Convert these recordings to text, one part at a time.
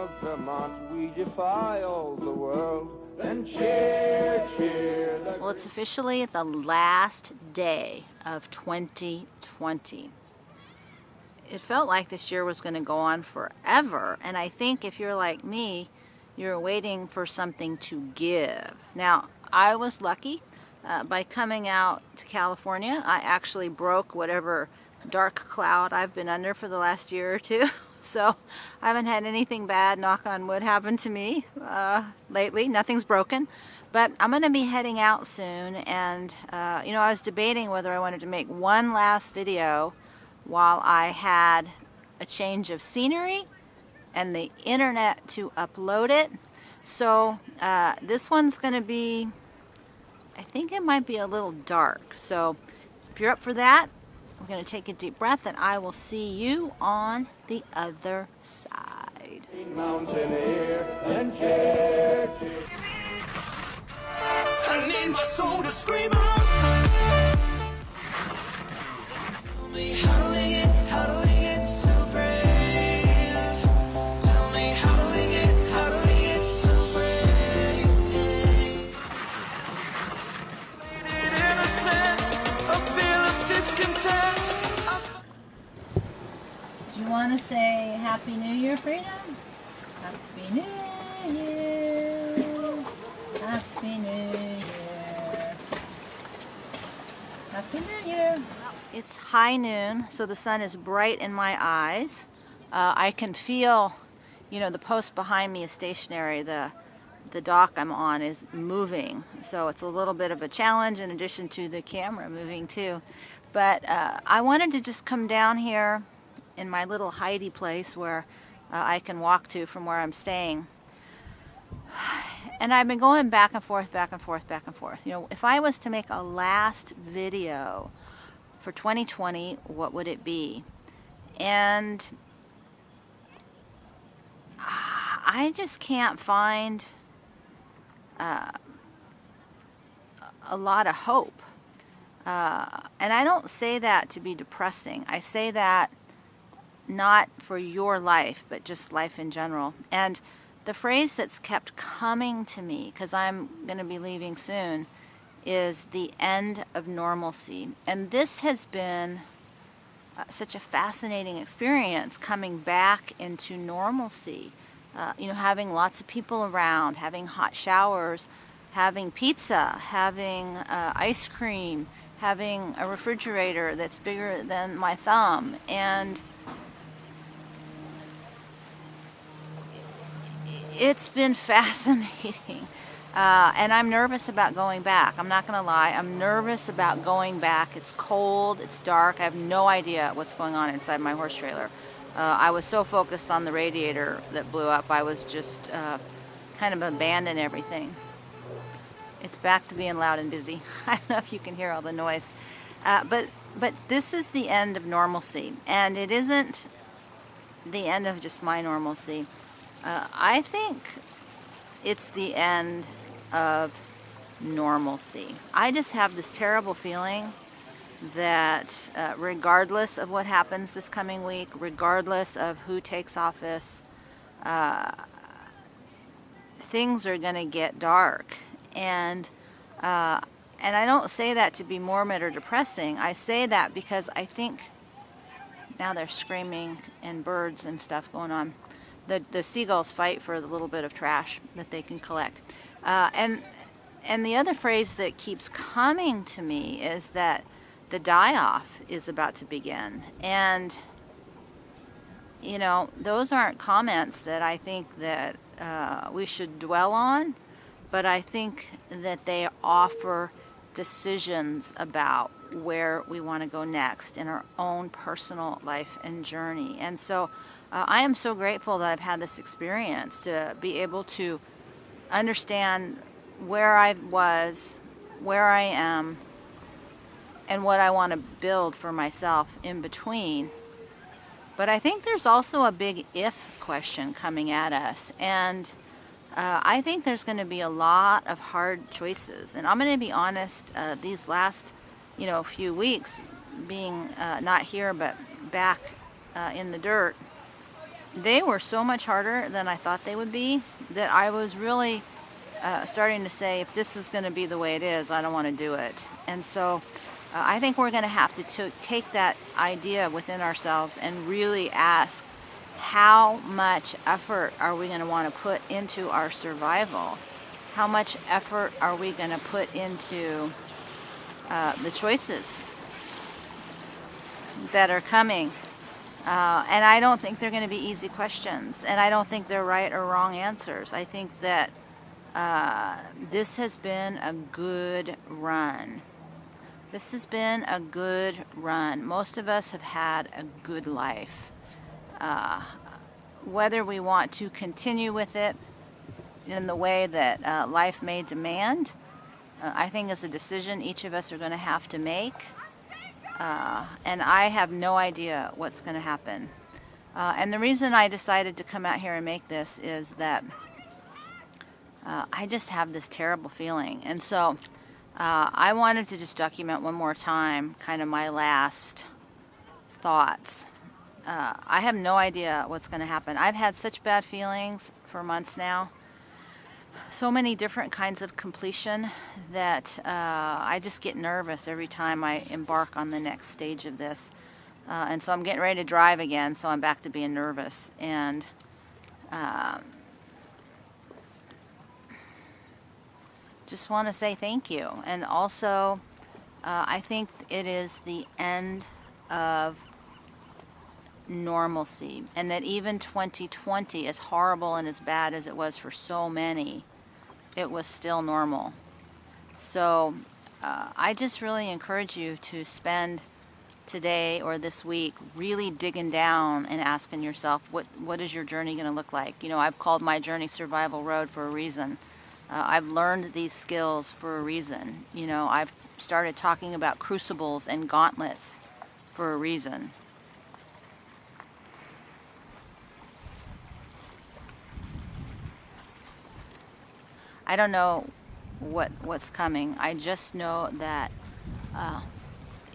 of Vermont, we defy all the world. Then cheer, cheer. Well, it's officially the last day of 2020. It felt like this year was going to go on forever, and I think if you're like me, you're waiting for something to give. Now, I was lucky by coming out to California. I actually broke whatever dark cloud I've been under for the last year or two. So I haven't had anything bad, knock on wood, happen to me lately. Nothing's broken. But I'm going to be heading out soon, and you know, I was debating whether I wanted to make one last video while I had a change of scenery and the internet to upload it. So this one's going to be, I think it might be a little dark. So if you're up for that, I'm going to take a deep breath, and I will see you on the other side. Mountain air, and cheer, cheer. I need my soul to scream out. Tell me, how do we get so brave? Tell me, how do we get so brave? Made it innocent, a feel of discontent. Do you want to say Happy New Year, Freedom? Happy New Year. Happy New Year. Happy New Year. It's high noon, so the sun is bright in my eyes. I can feel, you know, the post behind me is stationary. The dock I'm on is moving, so it's a little bit of a challenge in addition to the camera moving too. But I wanted to just come down here in my little hidey place where I can walk to from where I'm staying. And I've been going back and forth, back and forth, back and forth. You know, if I was to make a last video for 2020, what would it be? And I just can't find a lot of hope. And I don't say that to be depressing. I say that not for your life, but just life in general. And the phrase that's kept coming to me, because I'm going to be leaving soon, is the end of normalcy. And this has been such a fascinating experience, coming back into normalcy. You know, having lots of people around, having hot showers, having pizza, having ice cream, having a refrigerator that's bigger than my thumb. And it's been fascinating. And I'm nervous about going back. I'm not going to lie. I'm nervous about going back. It's cold. It's dark. I have no idea what's going on inside my horse trailer. I was so focused on the radiator that blew up, I was just kind of abandoned everything. It's back to being loud and busy. I don't know if you can hear all the noise. But this is the end of normalcy. And it isn't the end of just my normalcy. I think it's the end of normalcy. I just have this terrible feeling that regardless of what happens this coming week, regardless of who takes office, things are going to get dark. And I don't say that to be morbid or depressing. I say that because I think now they're screaming and birds and stuff going on. The seagulls fight for the little bit of trash that they can collect. And the other phrase that keeps coming to me is that the die-off is about to begin. And, you know, those aren't comments that I think that we should dwell on, but I think that they offer decisions about where we want to go next in our own personal life and journey. And so I am so grateful that I've had this experience to be able to understand where I was, where I am, and what I want to build for myself in between. But I think there's also a big if question coming at us. And I think there's going to be a lot of hard choices. And I'm going to be honest, these last, few weeks, being not here but back in the dirt, they were so much harder than I thought they would be, that I was really starting to say, if this is going to be the way it is, I don't want to do it. And so I think we're going to have to take that idea within ourselves and really ask, how much effort are we going to want to put into our survival? How much effort are we going to put into the choices that are coming? And I don't think they're going to be easy questions, and I don't think they're right or wrong answers. I think that this has been a good run. This has been a good run. Most of us have had a good life. Whether we want to continue with it in the way that life may demand, I think is a decision each of us are going to have to make. And I have no idea what's going to happen. And the reason I decided to come out here and make this is that I just have this terrible feeling. And so I wanted to just document one more time kind of my last thoughts. I have no idea what's going to happen. I've had such bad feelings for months now. So many different kinds of completion that I just get nervous every time I embark on the next stage of this. And so I'm getting ready to drive again, so I'm back to being nervous. And just want to say thank you. And also, I think it is the end of normalcy, and that even 2020, as horrible and as bad as it was for so many, it was still normal. So I just really encourage you to spend today or this week really digging down and asking yourself, what is your journey going to look like? You know, I've called my journey Survival Road for a reason. I've learned these skills for a reason. You know, I've started talking about crucibles and gauntlets for a reason. I don't know what's coming. I just know that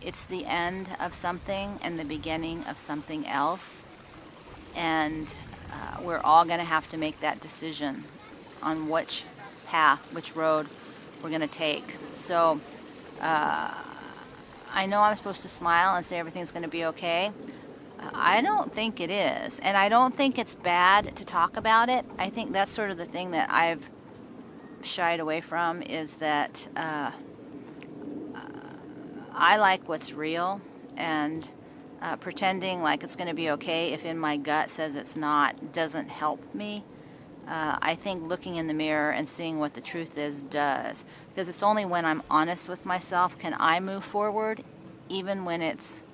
it's the end of something and the beginning of something else. And we're all going to have to make that decision on which path, which road we're going to take. So I know I'm supposed to smile and say everything's going to be okay. I don't think it is. And I don't think it's bad to talk about it. I think that's sort of the thing that I've shied away from, is that I like what's real, and pretending like it's going to be okay if in my gut says it's not doesn't help me. I think looking in the mirror and seeing what the truth is does, because it's only when I'm honest with myself can I move forward, even when it's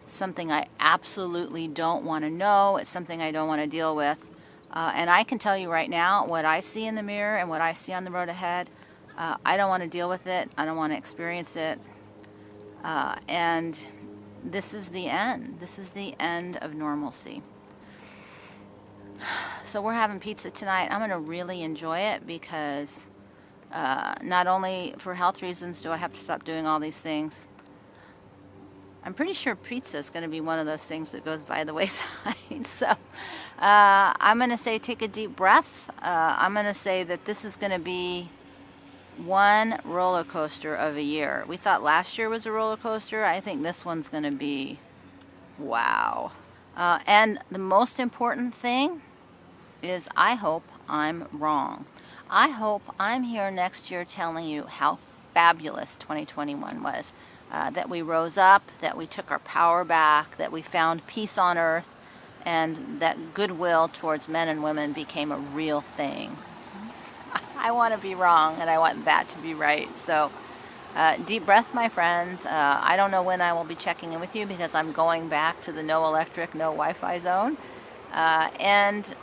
something I absolutely don't want to know, it's something I don't want to deal with. And I can tell you right now, what I see in the mirror and what I see on the road ahead, I don't want to deal with it. I don't want to experience it. And this is the end. This is the end of normalcy. So we're having pizza tonight. I'm going to really enjoy it, because not only for health reasons do I have to stop doing all these things, I'm pretty sure pizza is going to be one of those things that goes by the wayside. So I'm going to say take a deep breath. I'm going to say that this is going to be one roller coaster of a year. We thought last year was a roller coaster. I think this one's going to be wow. And the most important thing is, I hope I'm wrong. I hope I'm here next year telling you how fabulous 2021 was. That we rose up, that we took our power back, that we found peace on earth, and that goodwill towards men and women became a real thing. I want to be wrong, and I want that to be right. So deep breath, my friends. I don't know when I will be checking in with you, because I'm going back to the no electric, no Wi-Fi zone. And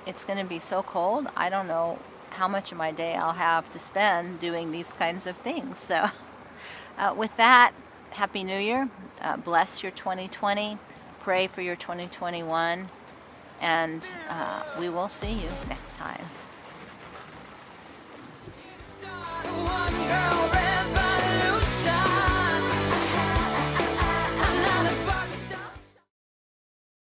it's going to be so cold, I don't know how much of my day I'll have to spend doing these kinds of things. So with that, Happy New Year. Bless your 2020. Pray for your 2021. And we will see you next time.